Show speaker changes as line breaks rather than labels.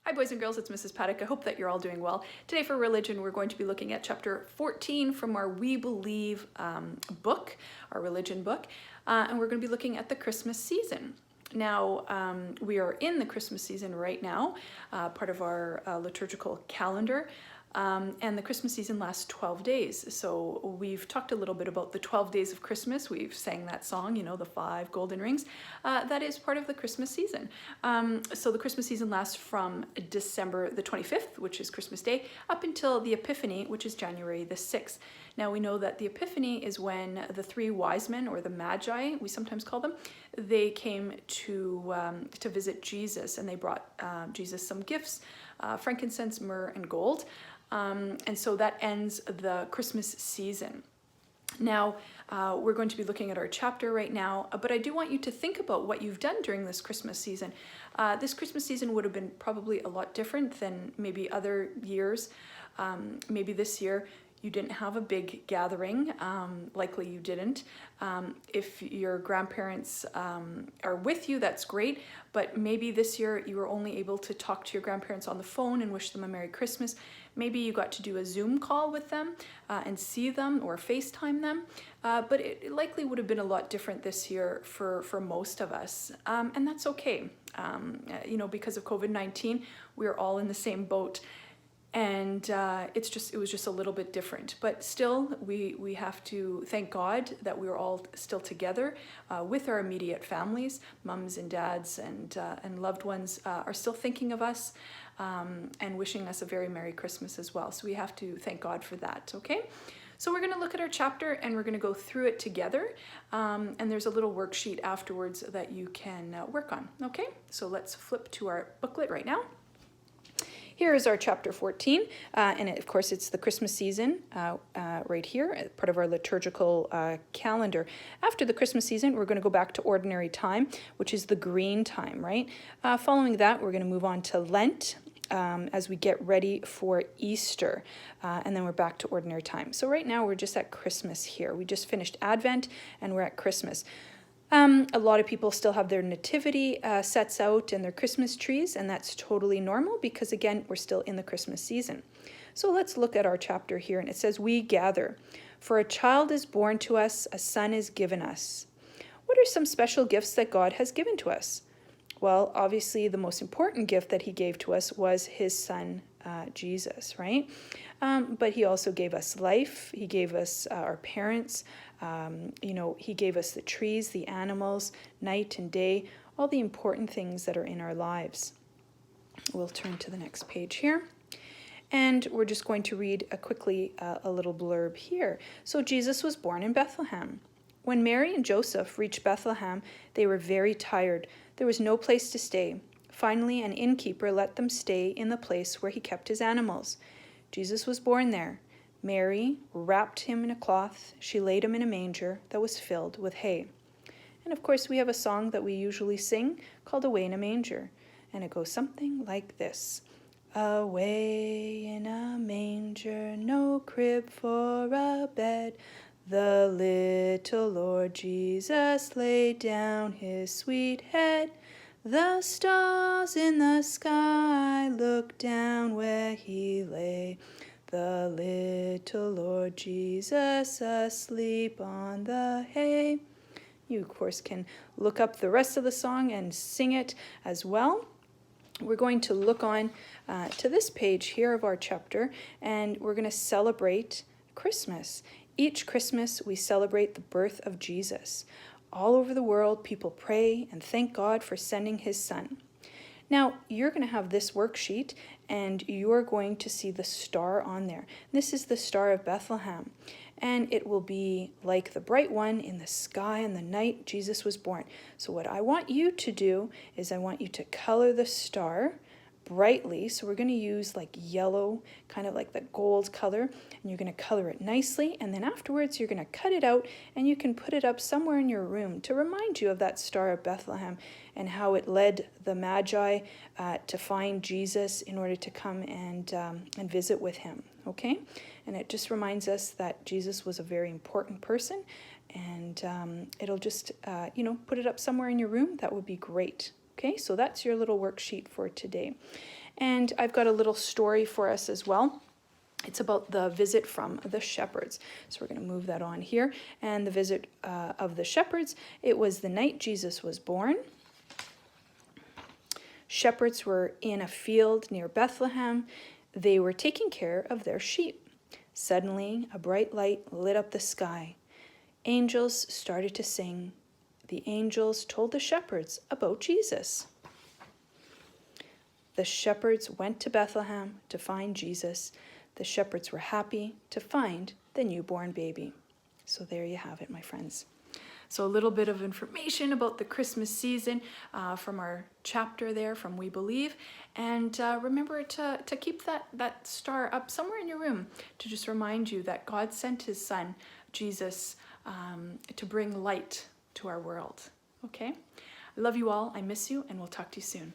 Hi boys and girls, it's Mrs. Paddock. I hope that you're all doing well. Today for religion, we're going to be looking at chapter 14 from our We Believe book, our religion book, and we're going to be looking at the Christmas season. Now, we are in the Christmas season right now, part of our liturgical calendar. And the Christmas season lasts 12 days. So we've talked a little bit about the 12 days of Christmas. We've sang that song, you know, the 5 golden rings. That is part of the Christmas season. So the Christmas season lasts from December the 25th, which is Christmas Day, up until the Epiphany, which is January the 6th. Now we know that the Epiphany is when the 3 wise men, or the Magi, we sometimes call them, they came to visit Jesus, and they brought Jesus some gifts, frankincense, myrrh, and gold. And so that ends the Christmas season. Now, we're going to be looking at our chapter right now, but I do want you to think about what you've done during this Christmas season. This Christmas season would have been probably a lot different than maybe other years. Maybe this year you didn't have a big gathering, likely you didn't. If your grandparents are with you, that's great, but maybe this year you were only able to talk to your grandparents on the phone and wish them a Merry Christmas. Maybe you got to do a Zoom call with them and see them or FaceTime them, but it likely would have been a lot different this year for most of us, and that's okay. You know, because of COVID-19, we're all in the same boat. And it was just a little bit different, but still we have to thank God that we are all still together with our immediate families. Mums and dads and loved ones are still thinking of us and wishing us a very Merry Christmas as well. So we have to thank God for that, okay? So we're going to look at our chapter and we're going to go through it together, and there's a little worksheet afterwards that you can work on, okay? So let's flip to our booklet right now. Here is our chapter 14, and of course it's the Christmas season right here, part of our liturgical calendar. After the Christmas season, we're going to go back to ordinary time, which is the green time, right? Following that, we're going to move on to Lent as we get ready for Easter, and then we're back to ordinary time. So right now we're just at Christmas here. We just finished Advent and we're at Christmas. A lot of people still have their nativity sets out and their Christmas trees, and that's totally normal because, again, we're still in the Christmas season. So let's look at our chapter here, and it says, "We gather, for a child is born to us, a son is given us." What are some special gifts that God has given to us? Well, obviously, the most important gift that he gave to us was his son, Jesus, right? But he also gave us life. He gave us our parents. You know, he gave us the trees, the animals, night and day, all the important things that are in our lives. We'll turn to the next page here. And we're just going to read quickly a little blurb here. So Jesus was born in Bethlehem. When Mary and Joseph reached Bethlehem, they were very tired. There was no place to stay. Finally, an innkeeper let them stay in the place where he kept his animals. Jesus was born there. Mary wrapped him in a cloth. She laid him in a manger that was filled with hay. And of course, we have a song that we usually sing called Away in a Manger. And it goes something like this. Away in a manger, no crib for a bed, the little Lord Jesus laid down his sweet head. The stars in the sky looked down where he lay, the little Lord Jesus asleep on the hay. You, of course, can look up the rest of the song and sing it as well. We're going to look on to this page here of our chapter, and we're going to celebrate Christmas. Each Christmas, we celebrate the birth of Jesus. All over the world, people pray and thank God for sending his son. Now, you're going to have this worksheet, and you're going to see the star on there. This is the Star of Bethlehem, and it will be like the bright one in the sky in the night Jesus was born. So what I want you to do is I want you to color the star brightly. So we're going to use like yellow, kind of like the gold color, and you're going to color it nicely, and then afterwards you're going to cut it out and you can put it up somewhere in your room to remind you of that Star of Bethlehem and how it led the Magi to find Jesus in order to come and visit with him, okay? And it just reminds us that Jesus was a very important person, and it'll just, you know, put it up somewhere in your room. That would be great. Okay, so that's your little worksheet for today. And I've got a little story for us as well. It's about the visit from the shepherds. So we're going to move that on here. And the visit of the shepherds, it was the night Jesus was born. Shepherds were in a field near Bethlehem. They were taking care of their sheep. Suddenly, a bright light lit up the sky. Angels started to sing. The angels told the shepherds about Jesus. The shepherds went to Bethlehem to find Jesus. The shepherds were happy to find the newborn baby. So there you have it, my friends. So a little bit of information about the Christmas season from our chapter there from We Believe. And remember to keep that star up somewhere in your room to just remind you that God sent his son, Jesus, to bring light to our world. Okay? I love you all. I miss you, and we'll talk to you soon.